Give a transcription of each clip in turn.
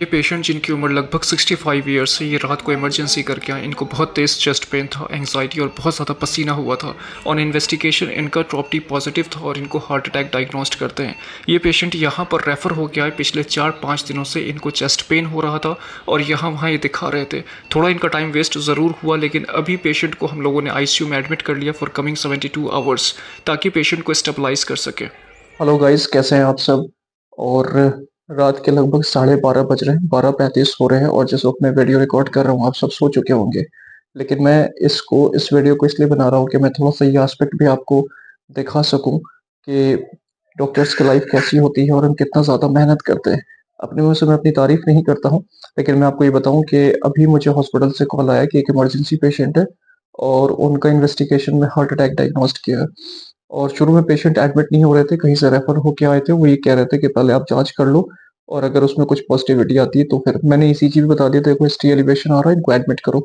ये पेशेंट जिनकी उम्र लगभग 65 ईयर्स है, ये रात को इमरजेंसी करके आए। इनको बहुत तेज़ चेस्ट पेन था, एंग्जाइटी और बहुत ज़्यादा पसीना हुआ था। ऑन इन्वेस्टिगेशन इनका ट्रॉपटी पॉजिटिव था और इनको हार्ट अटैक डायग्नोस्ट करते हैं। ये पेशेंट यहाँ पर रेफ़र हो गया है। पिछले 4-5 दिनों से इनको चेस्ट पेन हो रहा था और यहाँ वहाँ ये दिखा रहे थे। थोड़ा इनका टाइम वेस्ट ज़रूर हुआ, लेकिन अभी पेशेंट को हम लोगों ने आईसीयू में एडमिट कर लिया फॉर कमिंग 72 आवर्स, ताकि पेशेंट को स्टेबलाइज कर सके। हेलो गाइस, कैसे हैं आप सब। और रात के लगभग 12:30 बज रहे हैं, 12:35 हो रहे हैं और जिस वक्त मैं वीडियो रिकॉर्ड कर रहा हूँ आप सब सो चुके होंगे। लेकिन मैं इस वीडियो को इसलिए बना रहा हूँ कि मैं थोड़ा सा ये एस्पेक्ट भी आपको दिखा सकूं कि डॉक्टर्स की लाइफ कैसी होती है और हम कितना ज़्यादा मेहनत करते हैं। अपने मुंह से मैं अपनी तारीफ नहीं करता हूँ, लेकिन मैं आपको ये बताऊं कि अभी मुझे हॉस्पिटल से कॉल आया कि एक इमरजेंसी पेशेंट है और उनका इन्वेस्टिगेशन में हार्ट अटैक डायग्नोस्ट किया है। और शुरू में पेशेंट एडमिट नहीं हो रहे थे, कहीं से रेफर होके आए थे। वो ये कह रहे थे कि पहले आप जाँच कर लो और अगर उसमें कुछ पॉजिटिविटी आती है तो फिर मैंने ईसीजी भी बता दिया था, देखो ST एलिवेशन आ रहा है, इनको एडमिट करो।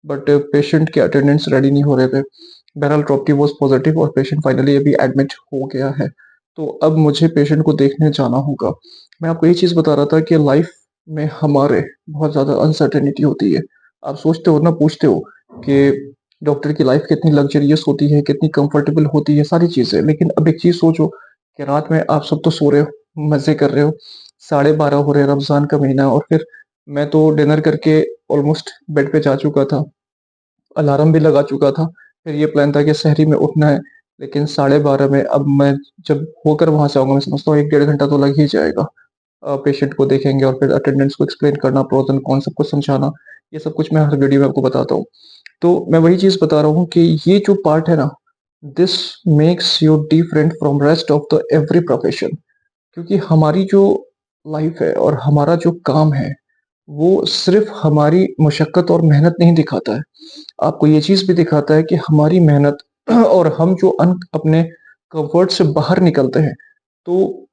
बट पेशेंट के अटेंडेंस रेडी नहीं हो रहे थे। बहरहाल ड्रॉप वाज़ पॉजिटिव और पेशेंट फाइनली अभी एडमिट हो गया है। तो अब मुझे पेशेंट को देखने जाना होगा। मैं आपको ये चीज़ बता रहा था कि लाइफ में हमारे बहुत ज़्यादा अनसर्टेनिटी होती है। आप सोचते हो ना, पूछते हो कि डॉक्टर की लाइफ कितनी लग्ज़रियस होती है, कितनी कंफर्टेबल होती है, सारी चीज़ें। लेकिन अब एक चीज़ सोचो कि रात में आप सब तो सो रहे हो, मज़े कर रहे हो, 12:30 हो रहे हैं, रमज़ान का महीना है और फिर मैं तो डिनर करके ऑलमोस्ट बेड पे जा चुका था, अलार्म भी लगा चुका था। फिर ये प्लान था कि सहरी में उठना है, लेकिन 12:30 में अब मैं जब होकर वहाँ से आऊँगा, मैं समझता हूँ 1 डेढ़ घंटा तो लग ही जाएगा। पेशेंट को देखेंगे और फिर अटेंडेंस को एक्सप्लेन करना, प्रोस एंड कॉन्स सबको समझाना, ये सब कुछ मैं हर वीडियो में आपको बताता हूँ। तो मैं वही चीज़ बता रहा हूँ कि ये जो पार्ट है ना, this makes you different from rest of the every profession. क्योंकि हमारी जो लाइफ है और हमारा जो काम है, वो सिर्फ हमारी मशक्कत और मेहनत नहीं दिखाता है, आपको ये चीज़ भी दिखाता है कि हमारी मेहनत और हम जो अपने कंफर्ट से बाहर निकलते हैं, तो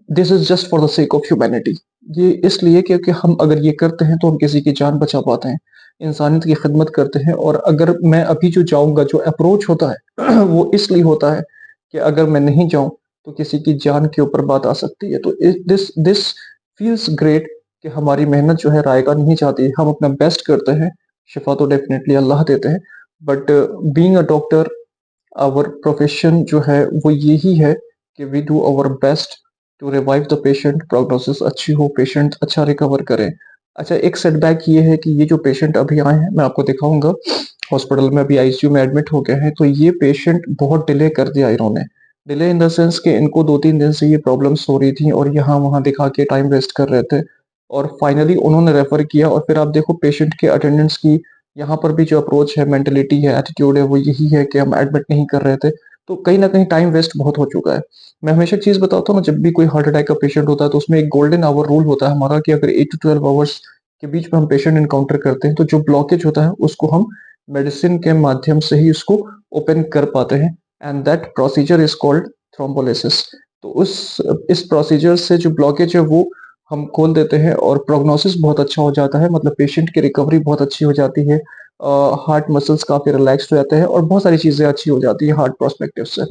this is just for the sake of humanity. ये इसलिए क्योंकि हम अगर ये करते हैं तो हम किसी की जान बचा पाते हैं, इंसानियत की खिदमत करते हैं। और अगर मैं अभी जो जाऊँगा, जो अप्रोच होता है वो इसलिए होता है कि अगर मैं नहीं जाऊँ तो किसी की जान के ऊपर बात आ सकती है। तो दिस दिस फील्स ग्रेट कि हमारी मेहनत जो है रायगा नहीं जाती, हम अपना बेस्ट करते हैं। शिफा तो डेफिनेटली अल्लाह देते हैं, but being a doctor, our profession जो है वो यही है कि we do our best to revive the patient, prognosis अच्छी हो, पेशेंट अच्छा रिकवर करे। अच्छा, एक सेटबैक ये है कि ये जो पेशेंट अभी आए हैं, मैं आपको दिखाऊँगा, हॉस्पिटल में अभी आईसीयू में एडमिट हो गए हैं। तो ये पेशेंट बहुत डिले कर दिया इन्होंने। डिले इन द सेंस कि इनको 2-3 दिन से ये प्रॉब्लम्स हो रही थी और यहाँ-वहाँ दिखा के टाइम वेस्ट कर रहे थे और फाइनली उन्होंने रेफर किया। और फिर आप देखो पेशेंट के अटेंडेंस की यहाँ पर भी जो अप्रोच है, मेंटालिटी है, एटीट्यूड है, वो यही है कि हम एडमिट नहीं कर रहे थे। तो कहीं न कहीं टाइम वेस्ट बहुत हो चुका है। मैं हमेशा एक चीज़ बताता हूँ ना, जब भी कोई हार्ट अटैक का पेशेंट होता है तो उसमें एक गोल्डन आवर रूल होता है हमारा कि अगर 8 टू 12 आवर्स के बीच में हम पेशेंट एनकाउंटर करते हैं तो जो ब्लॉकेज होता है उसको हम मेडिसिन के माध्यम से ही उसको ओपन कर पाते हैं, and that procedure is called thrombolysis. तो उस इस प्रोसीजर से जो ब्लॉकेज है वो हम खोल देते हैं और प्रोग्नोसिस बहुत अच्छा हो जाता है, मतलब पेशेंट की रिकवरी बहुत अच्छी हो जाती है। हार्ट मसल्स काफ़ी रिलैक्स्ड हो जाते हैं और बहुत सारी चीज़ें अच्छी हो जाती है हार्ट पर्सपेक्टिव से।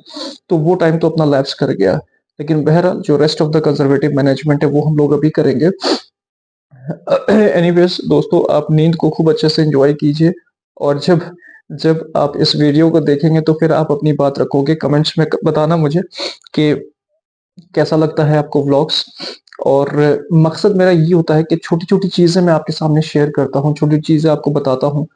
तो वो टाइम तो अपना लैप्स कर गया। लेकिन बहरहाल जो rest of the conservative management है वो हम लोग अभी करेंगे। एनीवेज़ दोस्तों, आप नींद को खूब अच्छे से एन्जॉय कीजिए और जब जब आप इस वीडियो को देखेंगे तो फिर आप अपनी बात रखोगे। कमेंट्स में क बताना मुझे कि कैसा लगता है आपको व्लॉग्स। और मकसद मेरा ये होता है कि छोटी-छोटी चीज़ें मैं आपके सामने शेयर करता हूँ, छोटी चीज़ें आपको बताता हूँ,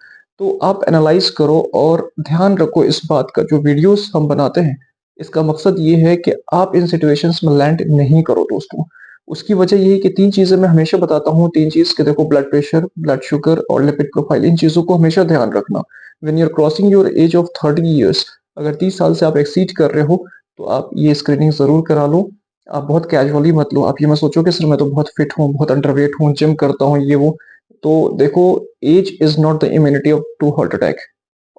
तो आप एनालाइज़ करो और ध्यान रखो इस बात का। जो वीडियोज़ हम बनाते हैं, इसका मकसद ये है कि आप इन सिचुएशंस में लैंड नहीं करो दोस्तों। उसकी वजह ये है कि 3 चीज़ें मैं हमेशा बताता हूँ, 3 चीज़ कि देखो, ब्लड प्रेशर, ब्लड शुगर और लिपिड प्रोफाइल, इन चीज़ों को हमेशा ध्यान रखना। When you are crossing your age of 30 years, अगर 30 साल से आप एक्सीड कर रहे हो, तो आप ये स्क्रीनिंग ज़रूर करा लो। आप बहुत कैजुअली मत लो। आप ये मत सोचो कि सर मैं तो बहुत फिट हूँ, बहुत अंडरवेट हूँ, जिम करता हूँ, ये वो। तो देखो, age is not the immunity of to heart attack.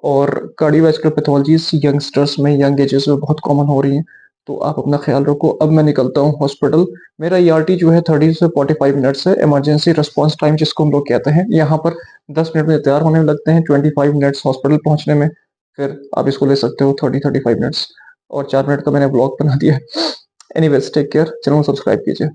और कार्डियोवैस्कुलर पैथोलॉजीज़ यंगस्टर्स में, यंग एजेस में बहुत कॉमन हो रही हैं। तो आप अपना ख़्याल रखो। अब मैं निकलता हूँ हॉस्पिटल। मेरा ईआरटी जो है 30 से 45 मिनट्स है, इमरजेंसी रिस्पॉन्स टाइम जिसको हम लोग कहते हैं। यहाँ पर 10 मिनट में तैयार होने में लगते हैं, 25 मिनट्स हॉस्पिटल पहुँचने में। फिर आप इसको ले सकते हो 30-35 मिनट्स, और 4 मिनट का मैंने व्लॉग बना दिया है। एनीवेज़ टेक केयर, चैनल को सब्सक्राइब कीजिए।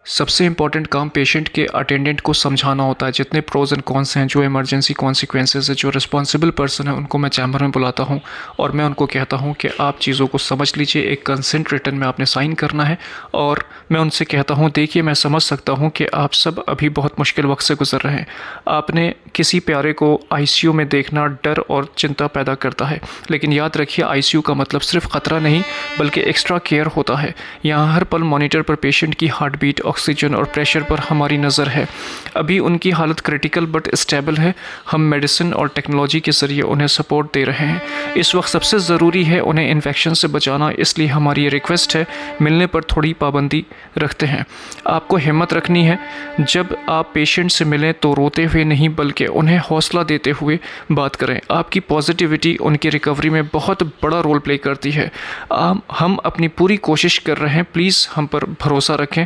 सबसे इम्पॉर्टेंट काम पेशेंट के अटेंडेंट को समझाना होता है जितने प्रोज एंड कॉन्स हैं, जो इमरजेंसी कॉन्सिक्वेंसेस है, जो रिस्पॉन्सिबल पर्सन है उनको मैं चैम्बर में बुलाता हूँ और मैं उनको कहता हूँ कि आप चीज़ों को समझ लीजिए, एक कंसेंट रिटन में आपने साइन करना है। और मैं उनसे कहता हूँ देखिए मैं समझ सकता हूँ कि आप सब अभी बहुत मुश्किल वक्त से गुजर रहे हैं। आपने किसी प्यारे को आईसीयू में देखना डर और चिंता पैदा करता है, लेकिन याद रखिए आईसीयू का मतलब सिर्फ ख़तरा नहीं बल्कि एक्स्ट्रा केयर होता है। यहाँ हर पल मॉनिटर पर पेशेंट की हार्ट बीट, ऑक्सीजन और प्रेशर पर हमारी नज़र है। अभी उनकी हालत क्रिटिकल बट स्टेबल है। हम मेडिसिन और टेक्नोलॉजी के ज़रिए उन्हें सपोर्ट दे रहे हैं। इस वक्त सबसे ज़रूरी है उन्हें इन्फेक्शन से बचाना, इसलिए हमारी ये रिक्वेस्ट है मिलने पर थोड़ी पाबंदी रखते हैं। आपको हिम्मत रखनी है। जब आप पेशेंट से मिलें तो रोते हुए नहीं बल्कि उन्हें हौसला देते हुए बात करें। आपकी पॉजिटिविटी उनकी रिकवरी में बहुत बड़ा रोल प्ले करती है। हम अपनी पूरी कोशिश कर रहे हैं, प्लीज़ हम पर भरोसा रखें।